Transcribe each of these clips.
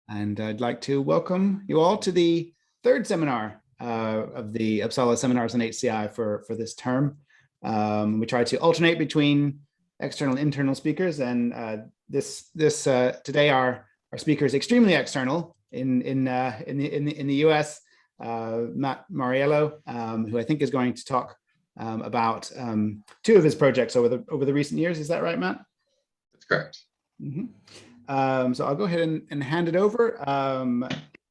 And I'd like to welcome you all to the third seminar of the Uppsala seminars on HCI for this term. We try to alternate between external and internal speakers, and today our speaker is extremely external in the US, Mauriello, who I think is going to talk about two of his projects over the recent years. Is that right, Matt? That's correct. Mm-hmm. So I'll go ahead and hand it over.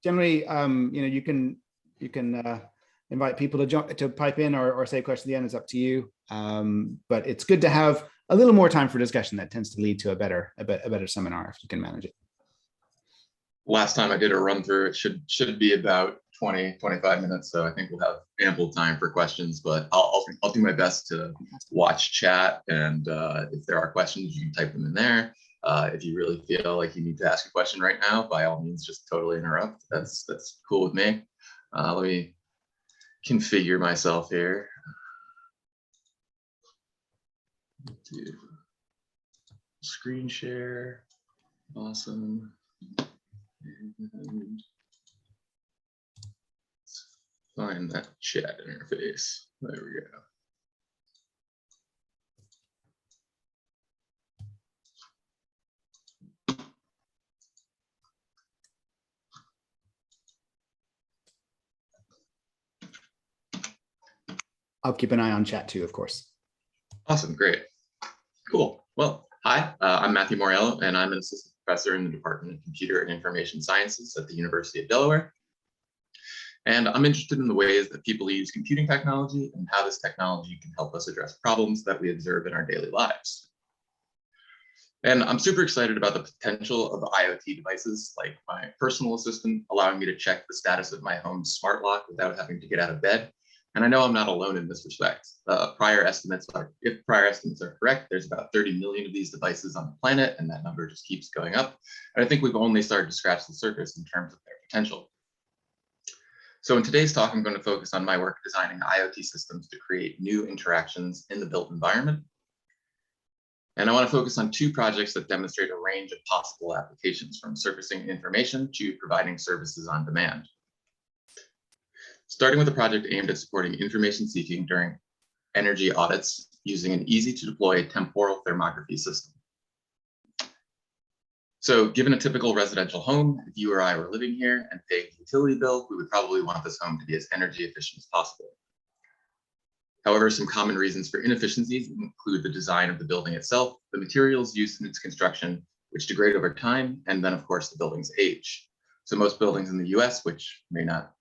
Generally, you can invite people to pipe in or say a question at the end. It's up to you. But it's good to have a little more time for discussion. That tends to lead to a better seminar if you can manage it. Last time I did a run through, it should be about 20-25 minutes. So I think we'll have ample time for questions. But I'll do my best to watch chat, and if there are questions, you can type them in there. If you really feel like you need to ask a question right now, by all means, just totally interrupt. That's cool with me. Let me configure myself here. Do screen share. Awesome. And find that chat interface. There we go. I'll keep an eye on chat too, of course. Awesome, great, cool. Well, hi, I'm Matthew Mauriello, and I'm an assistant professor in the Department of Computer and Information Sciences at the University of Delaware. And I'm interested in the ways that people use computing technology and how this technology can help us address problems that we observe in our daily lives. And I'm super excited about the potential of IoT devices like my personal assistant, allowing me to check the status of my home's smart lock without having to get out of bed. And I know I'm not alone in this respect. If prior estimates are correct, there's about 30 million of these devices on the planet, and that number just keeps going up. And I think we've only started to scratch the surface in terms of their potential. So in today's talk, I'm going to focus on my work designing IoT systems to create new interactions in the built environment. And I want to focus on two projects that demonstrate a range of possible applications, from surfacing information to providing services on demand. Starting with a project aimed at supporting information seeking during energy audits using an easy-to-deploy temporal thermography system. So given a typical residential home, if you or I were living here and paying a utility bill, we would probably want this home to be as energy efficient as possible. However, some common reasons for inefficiencies include the design of the building itself, the materials used in its construction, which degrade over time, and then of course the building's age. So most buildings in the US, which may not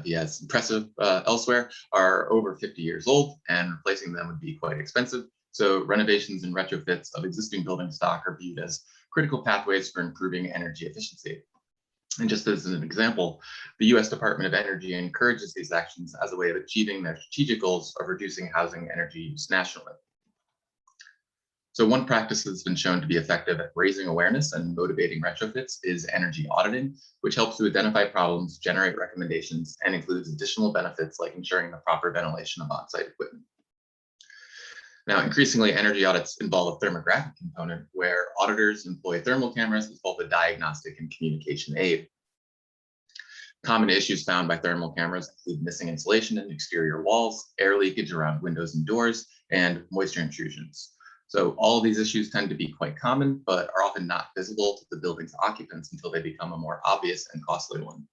be as impressive elsewhere, are over 50 years old, and replacing them would be quite expensive. So renovations and retrofits of existing building stock are viewed as critical pathways for improving energy efficiency. And just as an example, the US Department of Energy encourages these actions as a way of achieving their strategic goals of reducing housing energy use nationally. So one practice that's been shown to be effective at raising awareness and motivating retrofits is energy auditing, which helps to identify problems, generate recommendations, and includes additional benefits like ensuring the proper ventilation of on-site equipment. Now, increasingly, energy audits involve a thermographic component where auditors employ thermal cameras as both a diagnostic and communication aid. Common issues found by thermal cameras include missing insulation in exterior walls, air leakage around windows and doors, and moisture intrusions. So all of these issues tend to be quite common, but are often not visible to the building's occupants until they become a more obvious and costly one.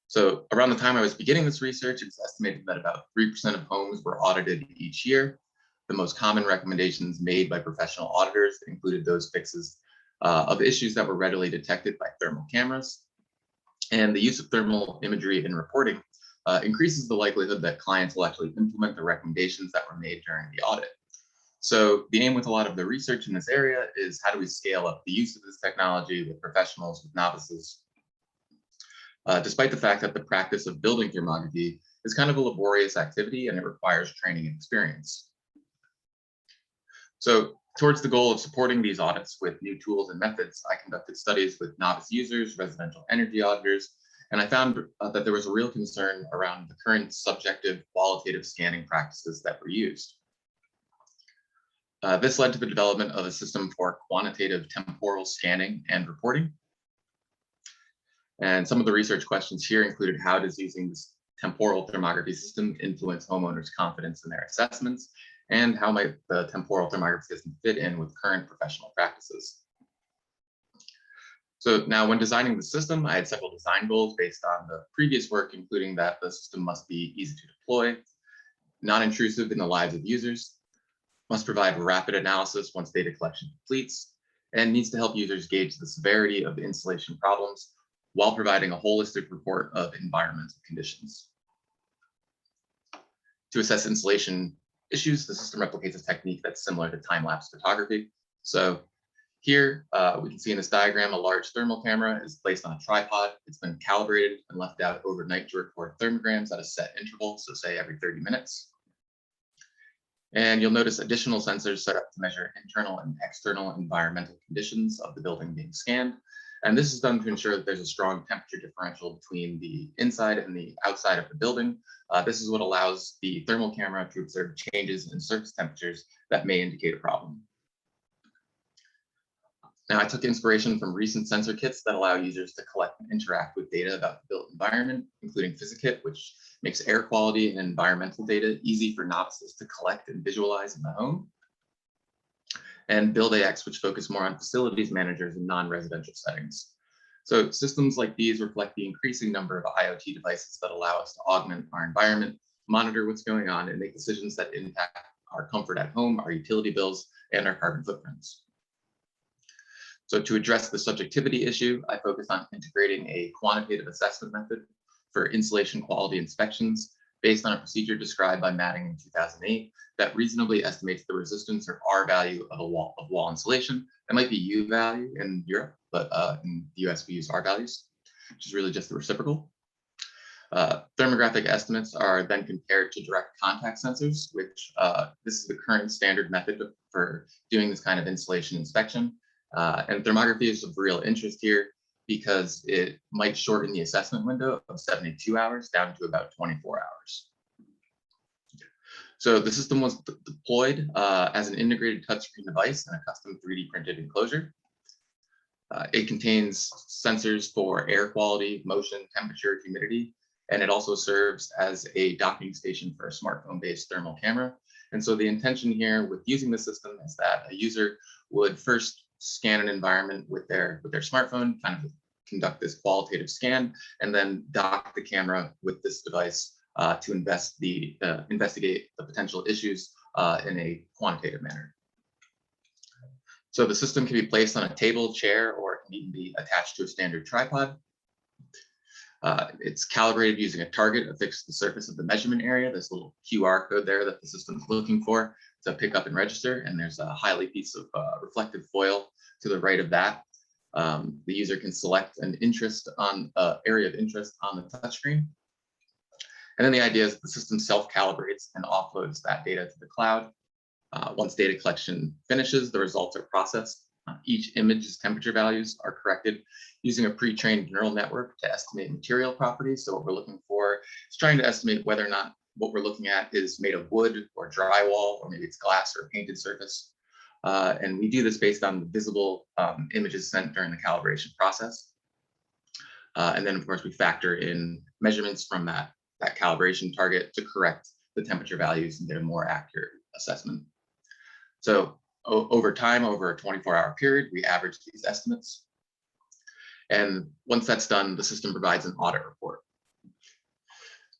So around the time I was beginning this research, it's estimated that about 3% of homes were audited each year. The most common recommendations made by professional auditors included those fixes of issues that were readily detected by thermal cameras. And the use of thermal imagery in reporting increases the likelihood that clients will actually implement the recommendations that were made during the audit. So the aim with a lot of the research in this area is how do we scale up the use of this technology with professionals, with novices, despite the fact that the practice of building thermography is kind of a laborious activity and it requires training and experience. So towards the goal of supporting these audits with new tools and methods, I conducted studies with novice users, residential energy auditors, and I found that there was a real concern around the current subjective qualitative scanning practices that were used. This led to the development of a system for quantitative temporal scanning and reporting. And some of the research questions here included how does using this temporal thermography system influence homeowners' confidence in their assessments, and how might the temporal thermography system fit in with current professional practices. So now when designing the system, I had several design goals based on the previous work, including that the system must be easy to deploy, non-intrusive in the lives of users, must provide rapid analysis once data collection completes, and needs to help users gauge the severity of the installation problems while providing a holistic report of environmental conditions. To assess installation issues, the system replicates a technique that's similar to time-lapse photography. So here we can see in this diagram, a large thermal camera is placed on a tripod. It's been calibrated and left out overnight to record thermograms at a set interval, so say every 30 minutes. And you'll notice additional sensors set up to measure internal and external environmental conditions of the building being scanned. And this is done to ensure that there's a strong temperature differential between the inside and the outside of the building. This is what allows the thermal camera to observe changes in surface temperatures that may indicate a problem. Now, I took inspiration from recent sensor kits that allow users to collect and interact with data about the built environment, including PhysiKit, which makes air quality and environmental data easy for novices to collect and visualize in the home, and BuildAX, which focus more on facilities managers in non-residential settings. So systems like these reflect the increasing number of IoT devices that allow us to augment our environment, monitor what's going on, and make decisions that impact our comfort at home, our utility bills, and our carbon footprints. So to address the subjectivity issue, I focused on integrating a quantitative assessment method for insulation quality inspections based on a procedure described by Matting in 2008 that reasonably estimates the resistance or R value of wall insulation. That might be U value in Europe, but in the US we use R values, which is really just the reciprocal. Thermographic estimates are then compared to direct contact sensors, which this is the current standard method for doing this kind of insulation inspection. And thermography is of real interest here because it might shorten the assessment window of 72 hours down to about 24 hours. So the system was deployed as an integrated touchscreen device in a custom 3D printed enclosure. It contains sensors for air quality, motion, temperature, humidity, and it also serves as a docking station for a smartphone-based thermal camera. And so the intention here with using the system is that a user would first scan an environment with their smartphone, kind of conduct this qualitative scan, and then dock the camera with this device to investigate the potential issues in a quantitative manner. So the system can be placed on a table, chair, or it can even be attached to a standard tripod. It's calibrated using a target affixed to the surface of the measurement area. There's a little QR code there that the system's looking for to pick up and register, and there's a highly piece of reflective foil to the right of that. The user can select an area of interest on the touchscreen. And then the idea is that the system self-calibrates and offloads that data to the cloud. Once data collection finishes, the results are processed. Each image's temperature values are corrected using a pre-trained neural network to estimate material properties. So what we're looking for is trying to estimate whether or not what we're looking at is made of wood or drywall, or maybe it's glass or a painted surface. And we do this based on the visible images sent during the calibration process. And then, of course, we factor in measurements from that calibration target to correct the temperature values and get a more accurate assessment. So over time, over a 24-hour period, we average these estimates. And once that's done, the system provides an audit report.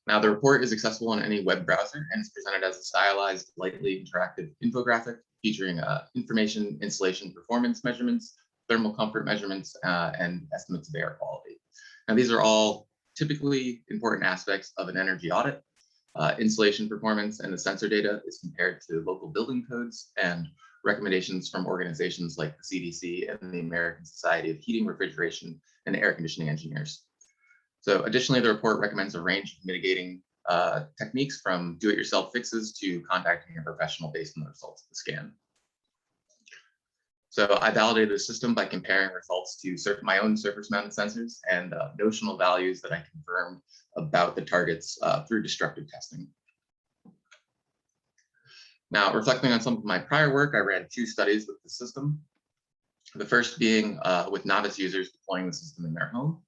Now, the report is accessible on any web browser and is presented as a stylized, lightly interactive infographic featuring information, installation performance measurements, thermal comfort measurements, and estimates of air quality. Now, these are all typically important aspects of an energy audit. Installation performance and the sensor data is compared to local building codes and recommendations from organizations like the CDC and the American Society of Heating, Refrigeration, and Air Conditioning Engineers. So additionally, the report recommends a range of mitigating techniques from do-it-yourself fixes to contacting a professional based on the results of the scan. So I validated the system by comparing results to my own surface-mounted sensors and notional values that I confirmed about the targets through destructive testing. Now, reflecting on some of my prior work, I ran 2 studies with the system. The first being with novice users deploying the system in their home.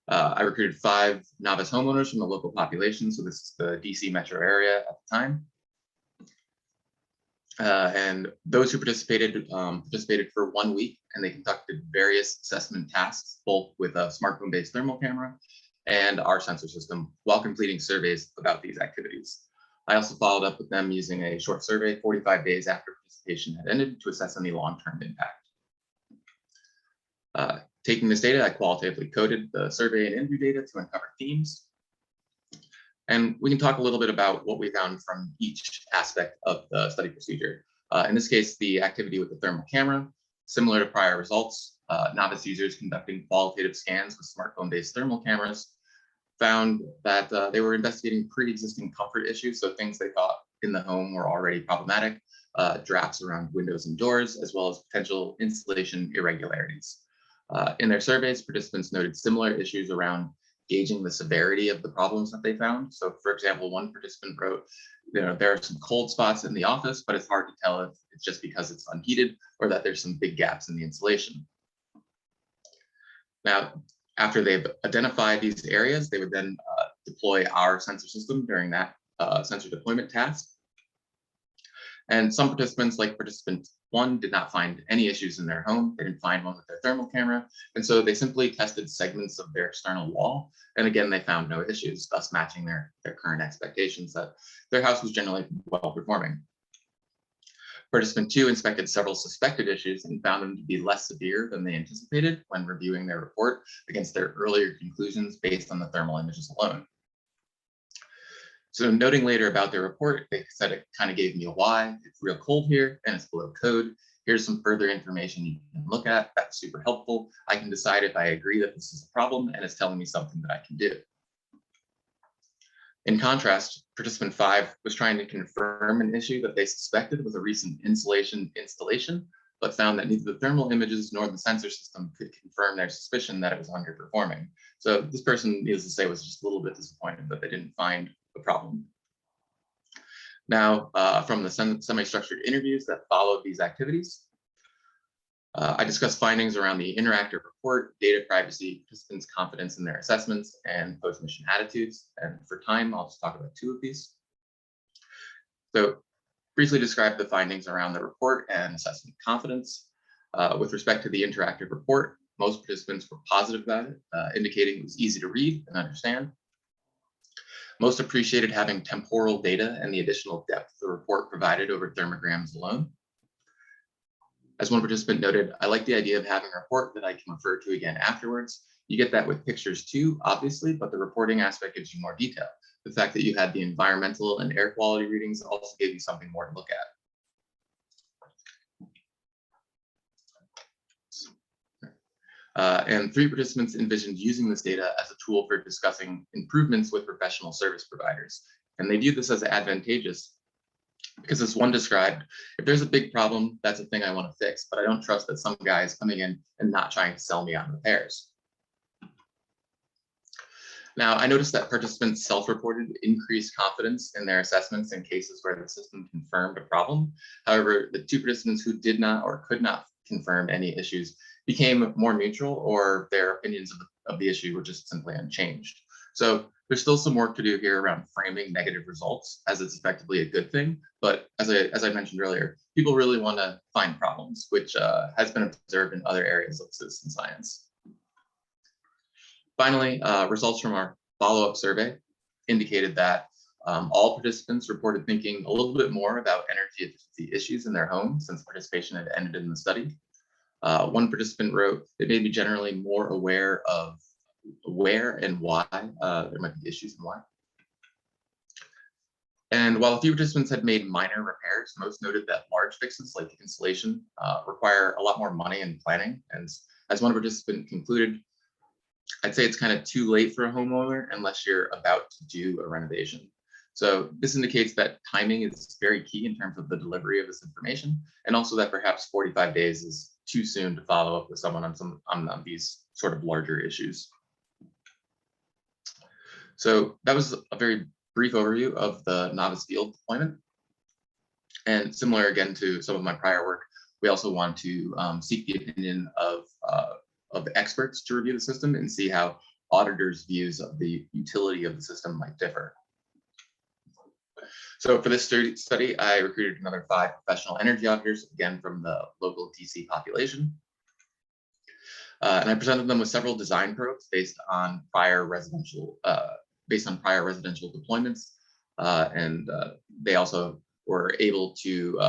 I recruited 5 novice homeowners from the local population. So this is the DC metro area at the time. And those who participated for 1 week, and they conducted various assessment tasks, both with a smartphone-based thermal camera and our sensor system, while completing surveys about these activities. I also followed up with them using a short survey 45 days after participation had ended to assess any long-term impact. Taking this data, I qualitatively coded the survey and interview data to uncover themes. And we can talk a little bit about what we found from each aspect of the study procedure. In this case, the activity with the thermal camera, similar to prior results, novice users conducting qualitative scans with smartphone-based thermal cameras found that they were investigating pre-existing comfort issues, so things they thought in the home were already problematic, drafts around windows and doors, as well as potential installation irregularities. In their surveys, participants noted similar issues around gauging the severity of the problems that they found. So for example, one participant wrote, there are some cold spots in the office, but it's hard to tell if it's just because it's unheated or that there's some big gaps in the insulation. Now, after they've identified these areas, they would then deploy our sensor system during that sensor deployment task. And some participants, like participant 1, did not find any issues in their home. They didn't find one with their thermal camera. And so they simply tested segments of their external wall. And again, they found no issues, thus matching their current expectations that their house was generally well performing. Participant 2 inspected several suspected issues and found them to be less severe than they anticipated when reviewing their report against their earlier conclusions based on the thermal images alone. So noting later about their report, they said it kind of gave me a why. It's real cold here and it's below code. Here's some further information you can look at. That's super helpful. I can decide if I agree that this is a problem and it's telling me something that I can do. In contrast, participant 5 was trying to confirm an issue that they suspected was a recent insulation installation, but found that neither the thermal images nor the sensor system could confirm their suspicion that it was underperforming. So this person, needless to say, was just a little bit disappointed that they didn't find the problem. Now, from the semi-structured interviews that followed these activities, I discussed findings around the interactive report, data privacy, participants' confidence in their assessments, and post-mission attitudes. And for time, I'll just talk about 2 of these. So briefly describe the findings around the report and assessment confidence. With respect to the interactive report, most participants were positive about it, indicating it was easy to read and understand. Most appreciated having temporal data and the additional depth the report provided over thermograms alone. As one participant noted, I like the idea of having a report that I can refer to again afterwards. You get that with pictures too, obviously, but the reporting aspect gives you more detail. The fact that you had the environmental and air quality readings also gave you something more to look at. And 3 participants envisioned using this data as a tool for discussing improvements with professional service providers. And they viewed this as advantageous because, as one described, if there's a big problem, that's a thing I want to fix, but I don't trust that some guy is coming in and not trying to sell me on repairs. Now, I noticed that participants self-reported increased confidence in their assessments in cases where the system confirmed a problem. However, the 2 participants who did not or could not confirm any issues became more neutral, or their opinions of the issue were just simply unchanged. So there's still some work to do here around framing negative results as it's effectively a good thing. But as I mentioned earlier, people really want to find problems, which has been observed in other areas of citizen science. Finally, results from our follow-up survey indicated that all participants reported thinking a little bit more about energy efficiency issues in their home since participation had ended in the study. One participant wrote, it made me generally more aware of where and why there might be issues and why. And while a few participants had made minor repairs, most noted that large fixes like insulation require a lot more money and planning. And as one participant concluded, I'd say it's kind of too late for a homeowner unless you're about to do a renovation. So this indicates that timing is very key in terms of the delivery of this information, and also that perhaps 45 days is too soon to follow up with someone on these sort of larger issues. So that was a very brief overview of the novice field deployment. And similar again to some of my prior work, we also want to seek the opinion of experts to review the system and see how auditors' views of the utility of the system might differ. So for this study, I recruited another 5 professional energy auditors, again from the local DC population. And I presented them with several design probes based on prior residential deployments. They also were able to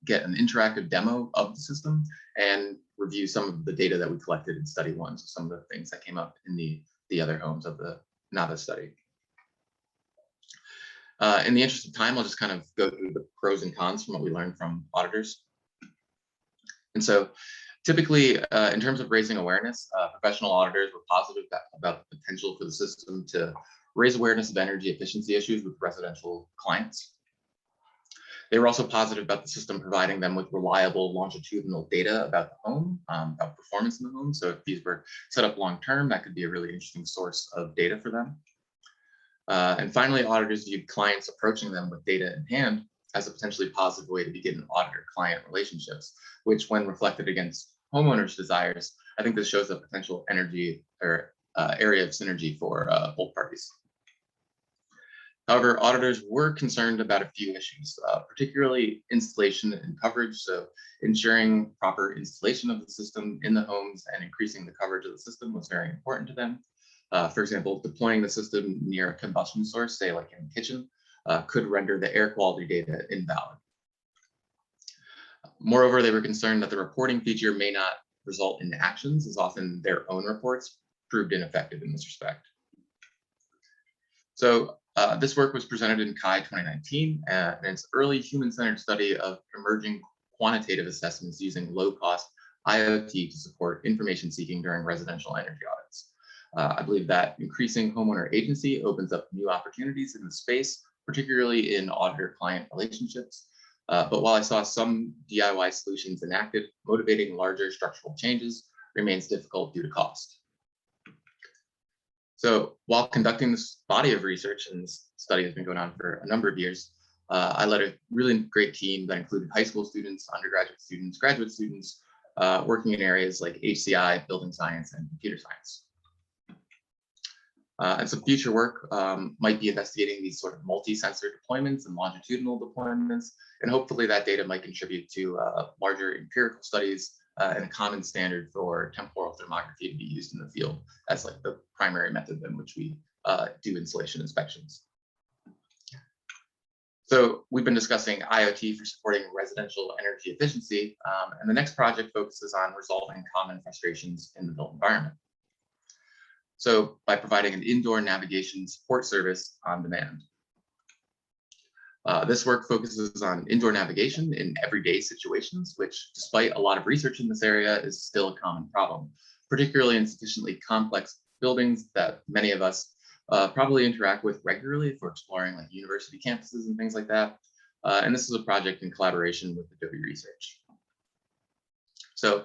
get an interactive demo of the system and review some of the data that we collected in study 1, so some of the things that came up in the other homes of the Novice study. In the interest of time, I'll just kind of go through the pros and cons from what we learned from auditors. And so typically, in terms of raising awareness, professional auditors were positive about the potential for the system to raise awareness of energy efficiency issues with residential clients. They were also positive about the system providing them with reliable longitudinal data about the home, about performance in the home. So if these were set up long-term, that could be a really interesting source of data for them. And finally, auditors viewed clients approaching them with data in hand as a potentially positive way to begin auditor-client relationships, which when reflected against homeowners' desires, I think this shows a potential energy or area of synergy for both parties. However, auditors were concerned about a few issues, particularly installation and coverage. So ensuring proper installation of the system in the homes and increasing the coverage of the system was very important to them. For example, deploying the system near a combustion source, say like in the kitchen, could render the air quality data invalid. Moreover, they were concerned that the reporting feature may not result in actions, as often their own reports proved ineffective in this respect. So this work was presented in CHI 2019, and it's early human-centered study of emerging quantitative assessments using low-cost IoT to support information seeking during residential energy audits. I believe that increasing homeowner agency opens up new opportunities in the space, particularly in auditor-client relationships. But while I saw some DIY solutions enacted, motivating larger structural changes remains difficult due to cost. So while conducting this body of research, and this study has been going on for a number of years, I led a really great team that included high school students, undergraduate students, graduate students, working in areas like HCI, building science, and computer science. And some future work might be investigating these sort of multi-sensor deployments and longitudinal deployments, and hopefully that data might contribute to larger empirical studies and a common standard for temporal thermography to be used in the field as like the primary method in which we do installation inspections. So we've been discussing IoT for supporting residential energy efficiency, and the next project focuses on resolving common frustrations in the built environment. So by providing an indoor navigation support service on demand. This work focuses on indoor navigation in everyday situations, which despite a lot of research in this area is still a common problem, particularly in sufficiently complex buildings that many of us probably interact with regularly if we're exploring like university campuses and things like that. And this is a project in collaboration with Adobe Research. So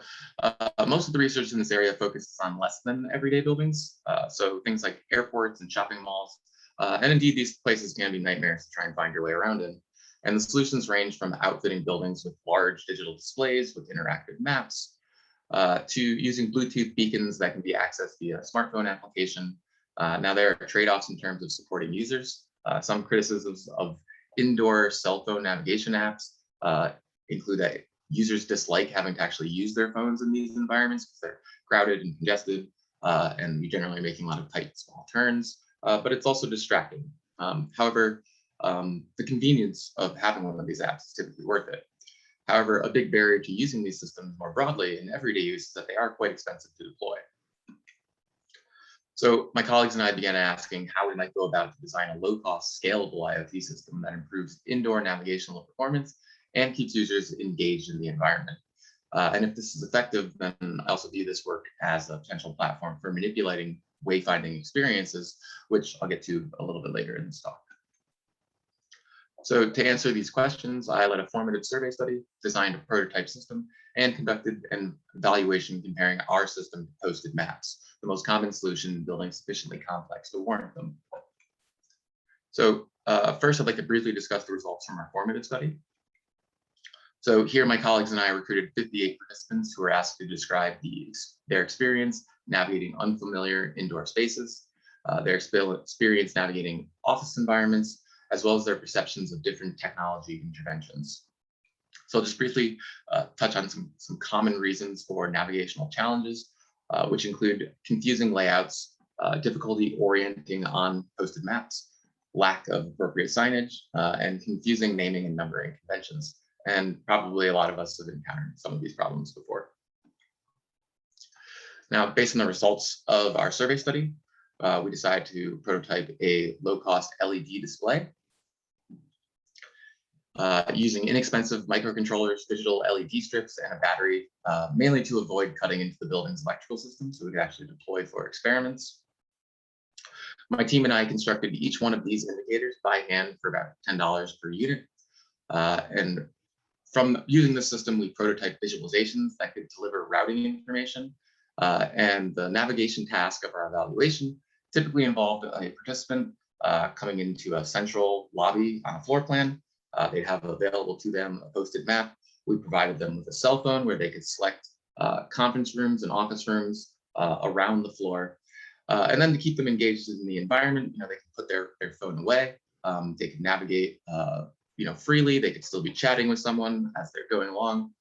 most of the research in this area focuses on less than everyday buildings. So things like airports and shopping malls. And indeed, these places can be nightmares to try and find your way around in. And the solutions range from outfitting buildings with large digital displays with interactive maps to using Bluetooth beacons that can be accessed via a smartphone application. Now, there are trade-offs in terms of supporting users. Some criticisms of indoor cell phone navigation apps include that users dislike having to actually use their phones in these environments because they're crowded and congested, and you're generally making a lot of tight, small turns. But it's also distracting. However, the convenience of having one of these apps is typically worth it. However, a big barrier to using these systems more broadly in everyday use is that they are quite expensive to deploy. So my colleagues and I began asking how we might go about to design a low-cost, scalable IoT system that improves indoor navigational performance and keeps users engaged in the environment. And if this is effective, then I also view this work as a potential platform for manipulating wayfinding experiences, which I'll get to a little bit later in this talk. So to answer these questions, I led a formative survey study, designed a prototype system, and conducted an evaluation comparing our system to posted maps, the most common solution in buildings sufficiently complex to warrant them. So first, I'd like to briefly discuss the results from our formative study. So here, my colleagues and I recruited 58 participants who were asked to describe their experience navigating unfamiliar indoor spaces, their experience navigating office environments, as well as their perceptions of different technology interventions. So I'll just briefly touch on some common reasons for navigational challenges, which include confusing layouts, difficulty orienting on posted maps, lack of appropriate signage, and confusing naming and numbering conventions. And probably a lot of us have encountered some of these problems before. Now, based on the results of our survey study, we decided to prototype a low-cost LED display using inexpensive microcontrollers, digital LED strips, and a battery, mainly to avoid cutting into the building's electrical system so we could actually deploy for experiments. My team and I constructed each one of these indicators by hand for about $10 per unit. And from using this system, we prototyped visualizations that could deliver routing information. And the navigation task of our evaluation typically involved a participant coming into a central lobby on a floor plan. They'd have available to them a posted map. We provided them with a cell phone where they could select conference rooms and office rooms around the floor. And then to keep them engaged in the environment, they can put their phone away. They can navigate freely. They could still be chatting with someone as they're going along.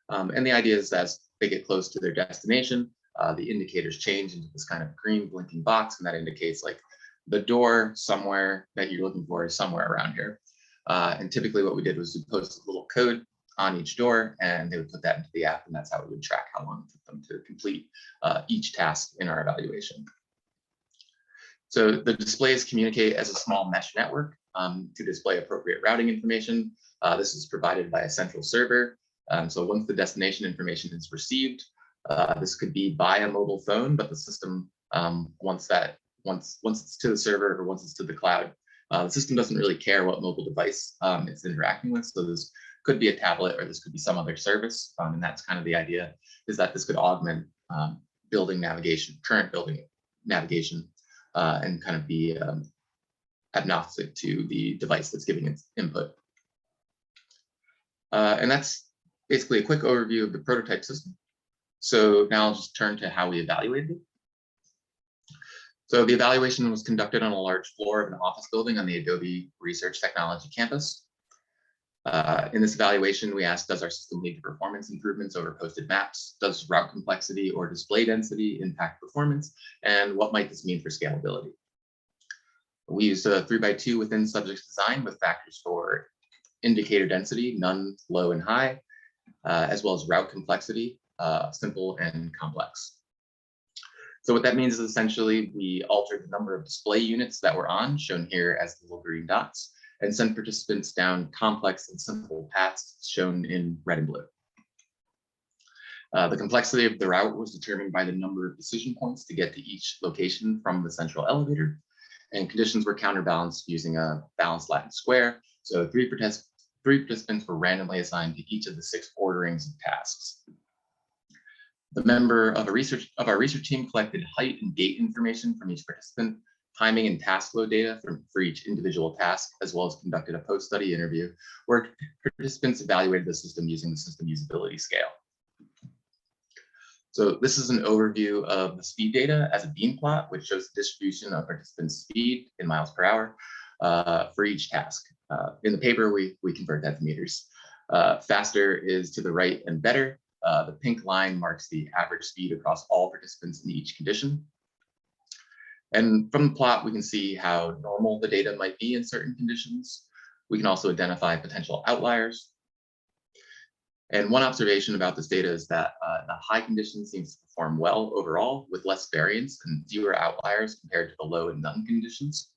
And the idea is as they get close to their destination, the indicators change into this kind of green blinking box, and that indicates like the door somewhere that you're looking for is somewhere around here. And typically what we did was we posted a little code on each door, and they would put that into the app, and that's how we would track how long it took them to complete each task in our evaluation. So the displays communicate as a small mesh network to display appropriate routing information. This is provided by a central server. So once the destination information is received, this could be by a mobile phone, but the system, once it's to the server or once it's to the cloud, the system doesn't really care what mobile device it's interacting with. So this could be a tablet or this could be some other service. And that's kind of the idea, is that this could augment building navigation, current building navigation, and kind of be agnostic to the device that's giving its input. And that's basically a quick overview of the prototype system. So now I'll just turn to how we evaluated it. So the evaluation was conducted on a large floor of an office building on the Adobe Research Technology campus. In this evaluation, we asked, does our system lead to performance improvements over posted maps? Does route complexity or display density impact performance? And what might this mean for scalability? We used a 3x2 within subject design with factors for indicator density, none, low, and high, as well as route complexity, simple and complex. So what that means is essentially we altered the number of display units that were on, shown here as the little green dots, and sent participants down complex and simple paths, shown in red and blue. The complexity of the route was determined by the number of decision points to get to each location from the central elevator, and conditions were counterbalanced using a balanced Latin square. So three participants were randomly assigned to each of the 6 orderings of tasks. The member of our research team collected height and gait information from each participant, timing and task load data for each individual task, as well as conducted a post-study interview where participants evaluated the system using the system usability scale. So this is an overview of the speed data as a beam plot, which shows the distribution of participants' speed in miles per hour for each task. In the paper, we convert that to meters. Faster is to the right and better. The pink line marks the average speed across all participants in each condition. And from the plot, we can see how normal the data might be in certain conditions. We can also identify potential outliers. And one observation about this data is that the high condition seems to perform well overall, with less variance and fewer outliers compared to the low and none conditions.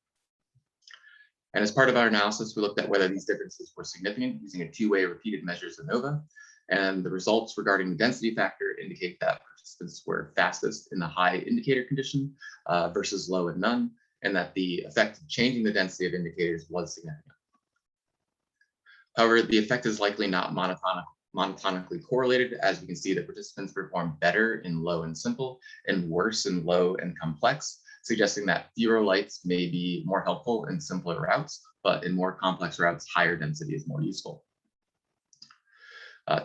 And as part of our analysis, we looked at whether these differences were significant using a 2-way repeated measures ANOVA. And the results regarding the density factor indicate that participants were fastest in the high indicator condition versus low and none, and that the effect of changing the density of indicators was significant. However, the effect is likely not monotonically correlated, as we can see that participants perform better in low and simple and worse in low and complex, suggesting that fewer lights may be more helpful in simpler routes, but in more complex routes, higher density is more useful.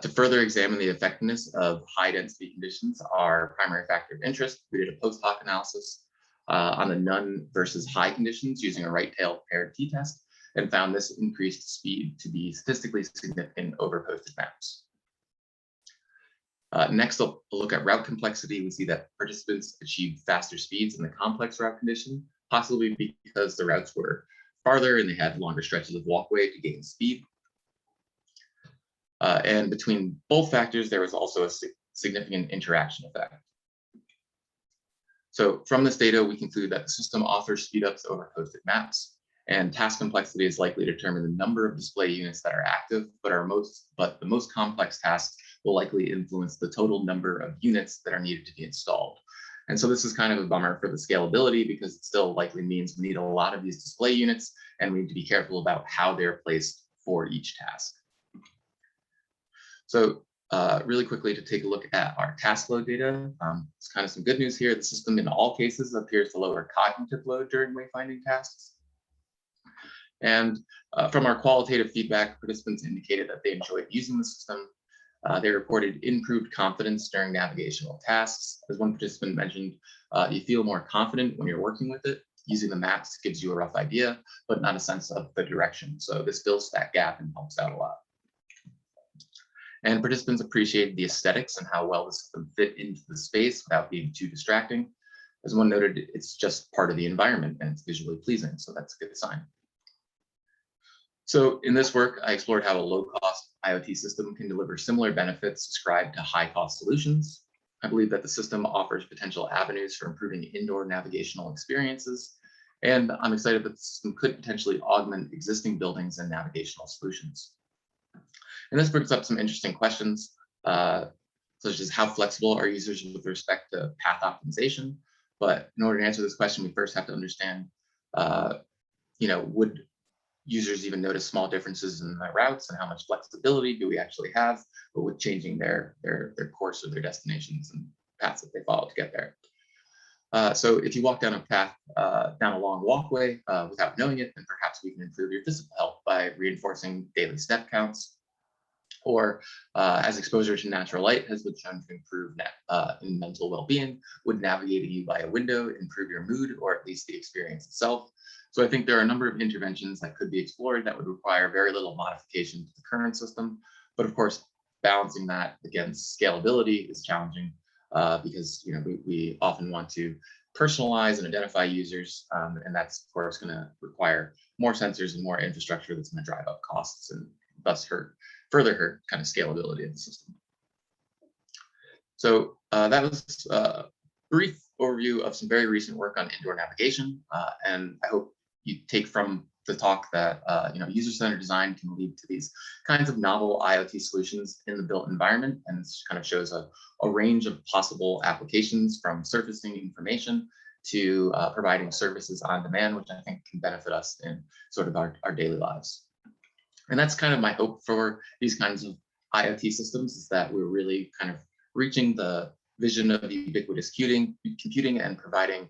To further examine the effectiveness of high density conditions, our primary factor of interest, we did a post hoc analysis on the none versus high conditions using a right-tailed paired t-test, and found this increased speed to be statistically significant over posted maps. Next, a look at route complexity. We see that participants achieved faster speeds in the complex route condition, possibly because the routes were farther and they had longer stretches of walkway to gain speed. And between both factors, there was also a significant interaction effect. So from this data, we conclude that the system offers speedups over posted maps, and task complexity is likely to determine the number of display units that are active, but the most complex tasks will likely influence the total number of units that are needed to be installed. And so this is kind of a bummer for the scalability, because it still likely means we need a lot of these display units, and we need to be careful about how they're placed for each task. So really quickly, to take a look at our task load data, it's kind of some good news here. The system in all cases appears to lower cognitive load during wayfinding tasks. And from our qualitative feedback, participants indicated that they enjoyed using the system. They reported improved confidence during navigational tasks. As one participant mentioned, you feel more confident when you're working with it. Using the maps gives you a rough idea, but not a sense of the direction. So this fills that gap and helps out a lot. And participants appreciated the aesthetics and how well the system fit into the space without being too distracting. As one noted, it's just part of the environment and it's visually pleasing, so that's a good sign. So in this work, I explored how a low-cost IoT system can deliver similar benefits ascribed to high-cost solutions. I believe that the system offers potential avenues for improving indoor navigational experiences, and I'm excited that the system could potentially augment existing buildings and navigational solutions. And this brings up some interesting questions, such as how flexible are users with respect to path optimization? But in order to answer this question, we first have to understand, would users even notice small differences in the routes, and how much flexibility do we actually have, but with changing their course or their destinations and paths that they follow to get there. So if you walk down a path, down a long walkway without knowing it, then perhaps we can improve your physical health by reinforcing daily step counts. Or as exposure to natural light has been shown to improve in mental well-being, would navigating you by a window improve your mood, or at least the experience itself? So I think there are a number of interventions that could be explored that would require very little modification to the current system. But of course, balancing that against scalability is challenging because we often want to personalize and identify users, and that's of course going to require more sensors and more infrastructure that's going to drive up costs and thus further hurt kind of scalability of the system. So that was a brief overview of some very recent work on indoor navigation, and I hope you take from the talk that user-centered design can lead to these kinds of novel IoT solutions in the built environment, and this kind of shows a range of possible applications, from surfacing information to providing services on demand, which I think can benefit us in sort of our daily lives. And that's kind of my hope for these kinds of IoT systems, is that we're really kind of reaching the vision of ubiquitous computing and providing,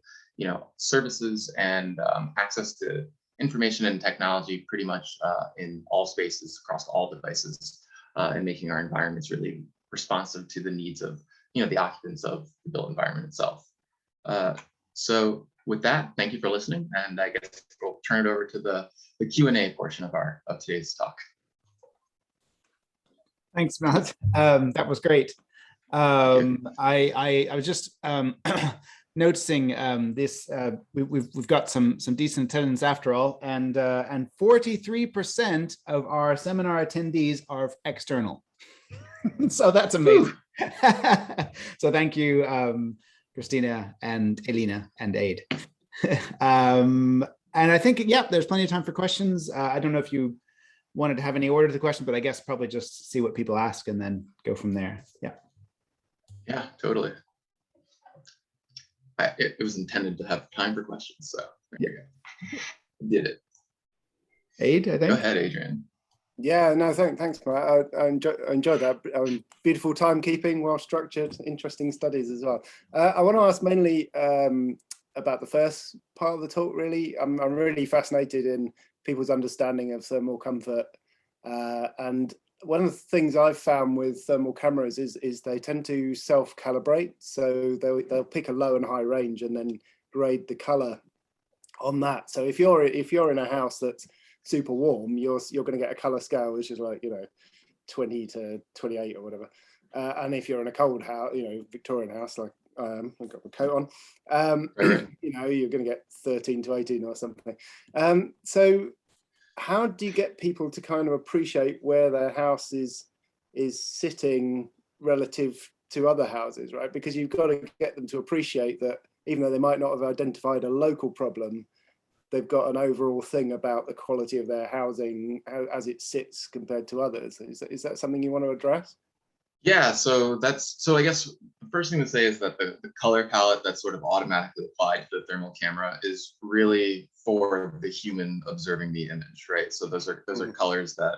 services and access to information and technology pretty much in all spaces across all devices, and making our environments really responsive to the needs of, the occupants of the built environment itself. So with that, thank you for listening, and I guess we'll turn it over to the Q&A portion of today's talk. Thanks, Matt. That was great. I was just noticing this. We've got some decent attendance after all, and 43% of our seminar attendees are external. So that's amazing. So thank you, Christina and Elena and Aid. And I think, there's plenty of time for questions. I don't know if you wanted to have any order to the question, but I guess probably just see what people ask and then go from there. Yeah, totally. It was intended to have time for questions, so there you go. Did it. Aid, I think. Go ahead, Adrian. Yeah, no, thanks, Matt. I enjoyed that. Beautiful timekeeping, well structured, interesting studies as well. I want to ask mainly about the first part of the talk. Really, I'm really fascinated in people's understanding of thermal comfort, and one of the things I've found with thermal cameras is they tend to self-calibrate. So they'll pick a low and high range and then grade the color on that. So if you're in a house that's super warm, you're going to get a color scale which is like, 20 to 28 or whatever. And if you're in a cold house, Victorian house, like I've got my coat on, you're going to get 13 to 18 or something. So how do you get people to kind of appreciate where their house is sitting relative to other houses, right? Because you've got to get them to appreciate that even though they might not have identified a local problem, they've got an overall thing about the quality of their housing as it sits compared to others. Is that something you want to address? Yeah, so I guess the first thing to say is that the color palette that's sort of automatically applied to the thermal camera is really for the human observing the image, right? So those are colors that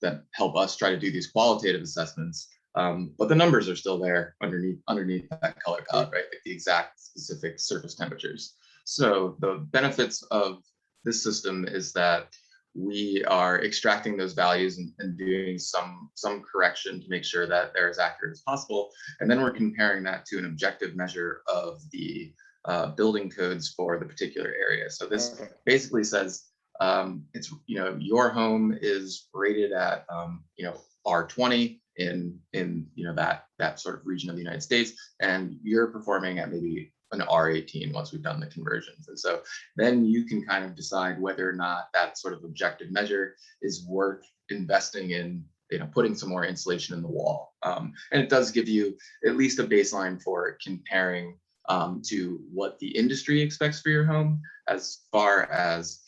that help us try to do these qualitative assessments. But the numbers are still there underneath that color palette, right? Like the exact specific surface temperatures. So the benefits of this system is that we are extracting those values and doing some correction to make sure that they're as accurate as possible. And then we're comparing that to an objective measure of the building codes for the particular area. So this basically says it's, your home is rated at, R20 in that sort of region of the United States, and you're performing at maybe an R18 once we've done the conversions. And so then you can kind of decide whether or not that sort of objective measure is worth investing in, putting some more insulation in the wall. And it does give you at least a baseline for comparing to what the industry expects for your home, as far as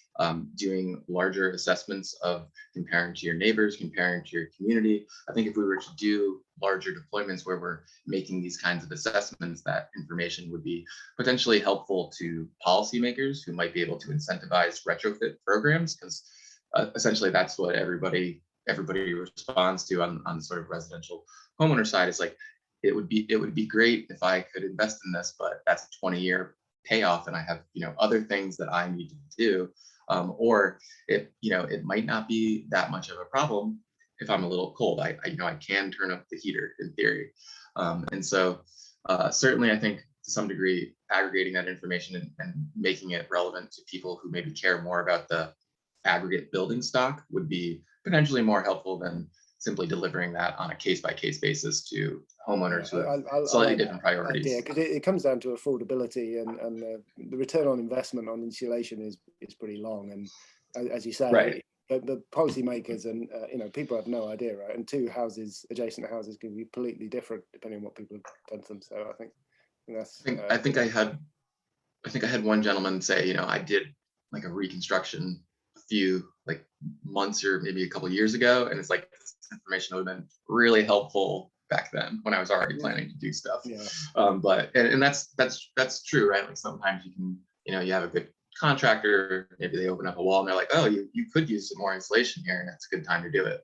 doing larger assessments of comparing to your neighbors, comparing to your community. I think if we were to do larger deployments where we're making these kinds of assessments, that information would be potentially helpful to policymakers who might be able to incentivize retrofit programs, because essentially that's what everybody responds to on the sort of residential homeowner side. Is like, it would be great if I could invest in this, but that's a 20-year payoff and I have other things that I need to do. Or it might not be that much of a problem if I'm a little cold. I can turn up the heater in theory. And so certainly I think to some degree aggregating that information and making it relevant to people who maybe care more about the aggregate building stock would be potentially more helpful than simply delivering that on a case-by-case basis to homeowners who have slightly different priorities. Yeah, because it comes down to affordability, and the return on investment on insulation is pretty long. And as you say, right, the policymakers and people have no idea, right? And adjacent houses can be completely different depending on what people have done to them. So I think that's. I think I had one gentleman say, I did like a reconstruction a few months or maybe a couple of years ago, and it's like this information would have been really helpful back then when I was already planning to do stuff. Yeah. But that's true, right? Like sometimes you can, you have a good contractor, maybe they open up a wall and they're like, oh, you could use some more insulation here, and it's a good time to do it.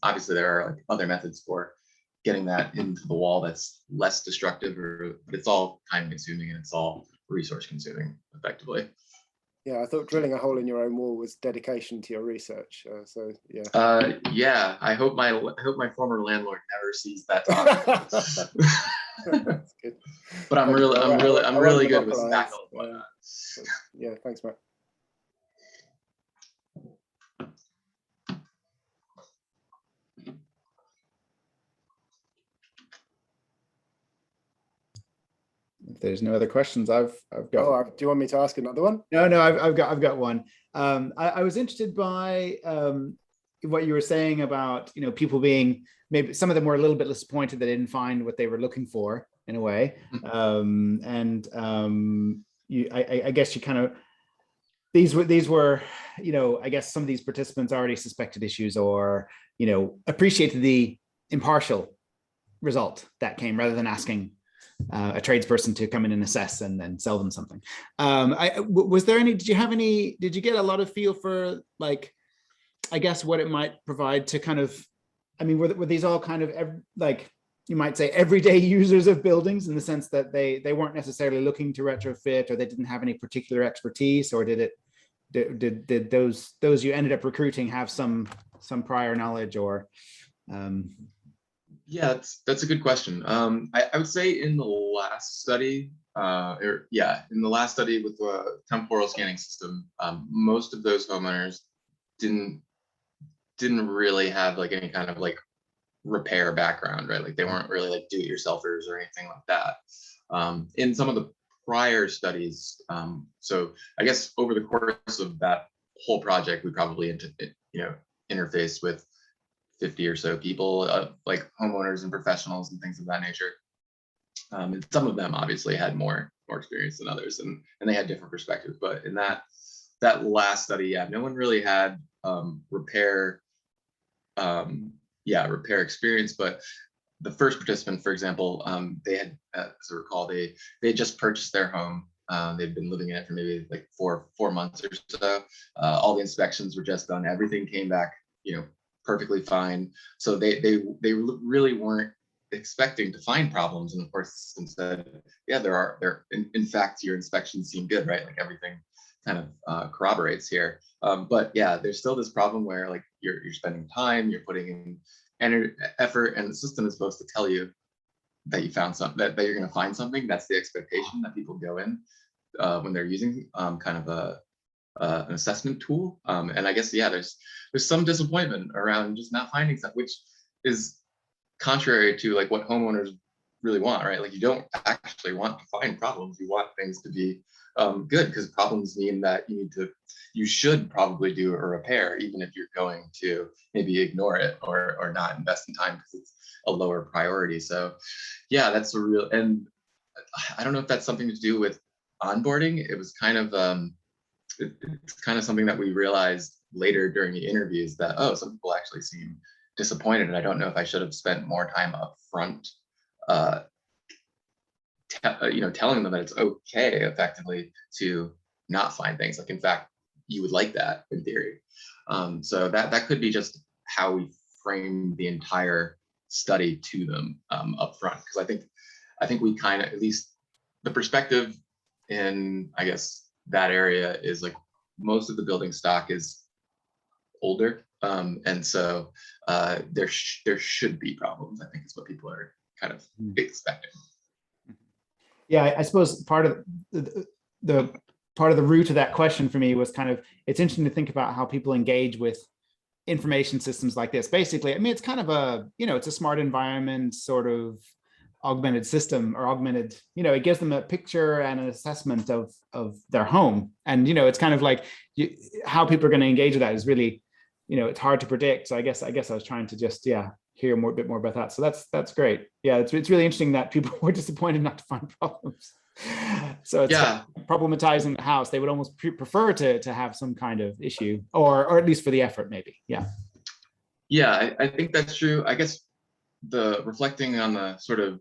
Obviously there are other methods for getting that into the wall that's less destructive, but it's all time consuming and it's all resource consuming effectively. Yeah, I thought drilling a hole in your own wall was dedication to your research. So yeah. Yeah, I hope my former landlord never sees that talk. That's good. But I'm really good with spackle. Yeah, thanks, Matt. If there's no other questions, I've got. Oh, do you want me to ask another one? No, I've got one. I was interested by what you were saying about people being, maybe some of them were a little bit disappointed they didn't find what they were looking for in a way, I guess you kind of, these were I guess some of these participants already suspected issues or appreciated the impartial result that came rather than asking a tradesperson to come in and assess and then sell them something. Was there any, did you get a lot of feel for I guess what it might provide to kind of, were these all kind of you might say everyday users of buildings, in the sense that they weren't necessarily looking to retrofit, or they didn't have any particular expertise, or did it did those you ended up recruiting have some prior knowledge or? Yeah, that's a good question. I would say in the last study, in the last study with the temporal scanning system, most of those homeowners didn't really have like any kind of like repair background, right? Like they weren't really like do-it-yourselfers or anything like that. In some of the prior studies, so I guess over the course of that whole project, we probably interfaced with 50 or so people, like homeowners and professionals and things of that nature. And some of them obviously had more experience than others, and they had different perspectives. But in that last study, yeah, no one really had repair experience. But the first participant, for example, they had, as I recall, they had just purchased their home. They'd been living in it for maybe like four months or so. All the inspections were just done. Everything came back, perfectly fine. So they really weren't expecting to find problems. And of course, the system said, yeah, there are. In fact, your inspections seem good, right? Like everything kind of corroborates here. But yeah, there's still this problem where like you're spending time, you're putting in effort, and the system is supposed to tell you that you found something, that you're going to find something. That's the expectation that people go in when they're using kind of an assessment tool. And I guess, yeah, there's some disappointment around just not finding stuff, which is contrary to like what homeowners really want, right? Like you don't actually want to find problems. You want things to be good, because problems mean that you should probably do a repair, even if you're going to maybe ignore it or not invest in time because it's a lower priority. So yeah, that's a real, and I don't know if that's something to do with onboarding. It was kind of, it's kind of something that we realized later during the interviews that, oh, some people actually seem disappointed, and I don't know if I should have spent more time up front telling them that it's okay effectively to not find things. Like, in fact, you would like that in theory. So that could be just how we frame the entire study to them up front. Because I think we kind of, at least the perspective in, I guess, that area is like most of the building stock is older. And so there should be problems, I think is what people are kind of expecting. Yeah, I suppose part of the root of that question for me was kind of, it's interesting to think about how people engage with information systems like this. Basically, I mean, it's kind of a, it's a smart environment sort of augmented system, or augmented, it gives them a picture and an assessment of their home. And, it's kind of like how people are going to engage with that is really, it's hard to predict. So I guess I was trying to just, hear a bit more about that. So that's great. Yeah, it's really interesting that people were disappointed not to find problems. So it's problematizing the house. They would almost prefer to have some kind of issue, or at least for the effort, maybe. Yeah. Yeah, I think that's true. I guess the reflecting on the sort of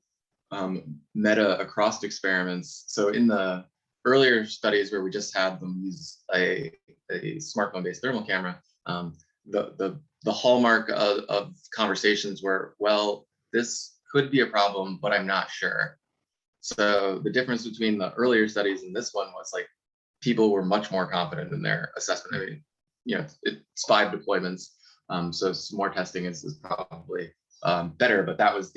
meta across experiments. So in the earlier studies where we just had them use a smartphone-based thermal camera, the hallmark of conversations were, well, this could be a problem, but I'm not sure. So the difference between the earlier studies and this one was like people were much more confident in their assessment. I mean, it's 5 deployments, so some more testing is probably better. But that was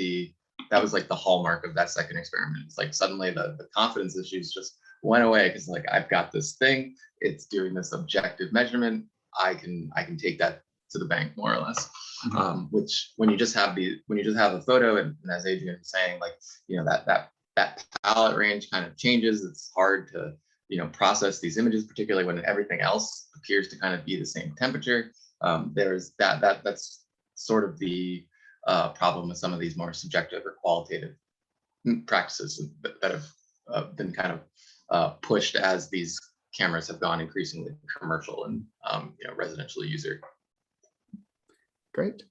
like the hallmark of that second experiment. It's like suddenly the confidence issues just went away, because like, I've got this thing, it's doing this objective measurement, I can take that to the bank, more or less. Which when you just have a photo, and as Adrian was saying, like, that palette range kind of changes. It's hard to process these images, particularly when everything else appears to kind of be the same temperature. There's that's sort of the problem with some of these more subjective or qualitative practices that have been kind of pushed as these cameras have gone increasingly commercial and residential user. Great.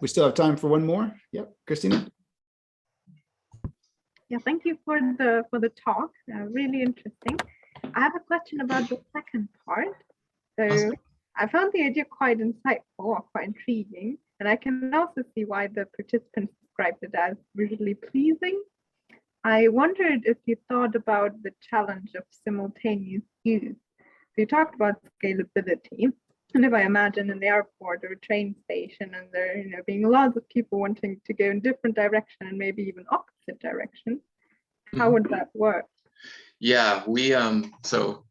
We still have time for one more. Yep, Christina. Yeah, thank you for the talk. Really interesting. I have a question about the second part. So awesome. I found the idea quite insightful, or quite intriguing, and I can also see why the participants described it as visually pleasing. I wondered if you thought about the challenge of simultaneous use. you talked about scalability. And if I imagine in the airport or a train station, and there, being lots of people wanting to go in different direction and maybe even opposite direction, how would that work? Yeah, so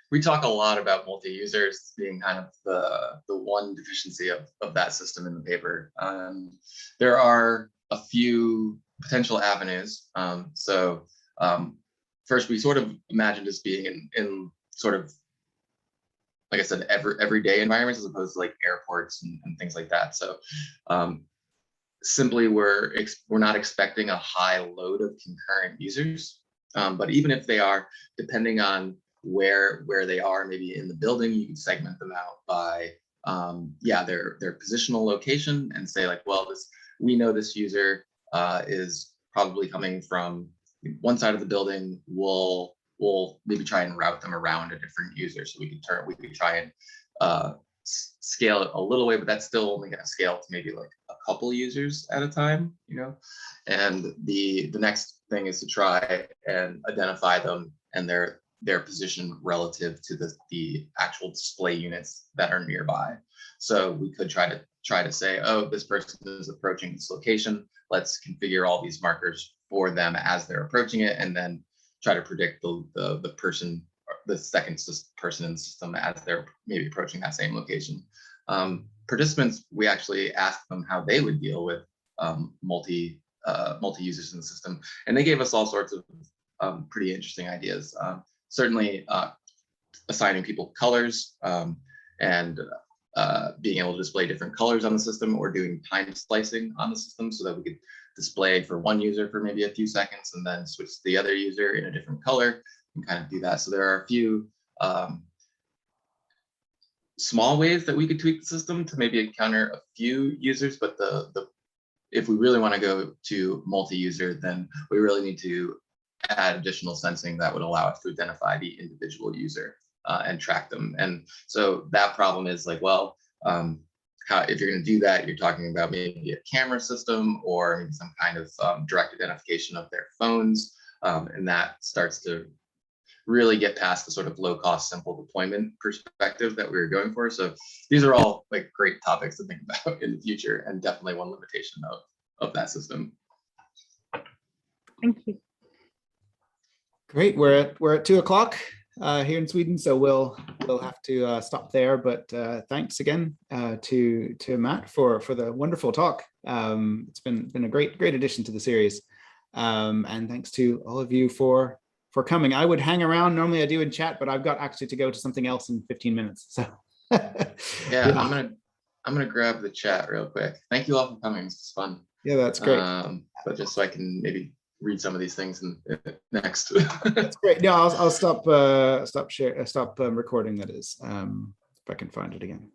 we talk a lot about multi-users being kind of the one deficiency of that system in the paper. There are a few potential avenues. First, we sort of imagined this being in sort of, like I said, everyday environments as opposed to like airports and things like that. So simply we're not expecting a high load of concurrent users, but even if they are, depending on where they are, maybe in the building, you can segment them out by their positional location and say like, well, we know this user is probably coming from one side of the building. We'll maybe try and route them around a different user, so we could try and scale it a little way, but that's still only going to scale to maybe like a couple users at a time, And the next thing is to try and identify them and their position relative to the actual display units that are nearby. So we could try to say, oh, this person is approaching this location. Let's configure all these markers for them as they're approaching it, and then try to predict the person, the second person in the system as they're maybe approaching that same location. Participants, we actually asked them how they would deal with multi users in the system, and they gave us all sorts of pretty interesting ideas. Certainly assigning people colors and being able to display different colors on the system, or doing time slicing on the system so that we could display for one user for maybe a few seconds and then switch to the other user in a different color and kind of do that. So there are a few small ways that we could tweak the system to maybe encounter a few users, but if we really want to go to multi-user, then we really need to add additional sensing that would allow us to identify the individual user and track them. And so that problem is like, well, if you're going to do that, you're talking about maybe a camera system or maybe some kind of direct identification of their phones. And that starts to really get past the sort of low cost, simple deployment perspective that we were going for. So these are all like great topics to think about in the future, and definitely one limitation of that system. Thank you. Great. We're at 2 o'clock here in Sweden, so we'll have to stop there. But thanks again to Matt for the wonderful talk. It's been a great addition to the series, and thanks to all of you for coming. I would hang around. Normally I do in chat, but I've got actually to go to something else in 15 minutes. So yeah, I'm gonna grab the chat real quick. Thank you all for coming. It's fun. Yeah, that's great. But just so I can maybe read some of these things next. That's great. No, I'll stop recording. That is, if I can find it again.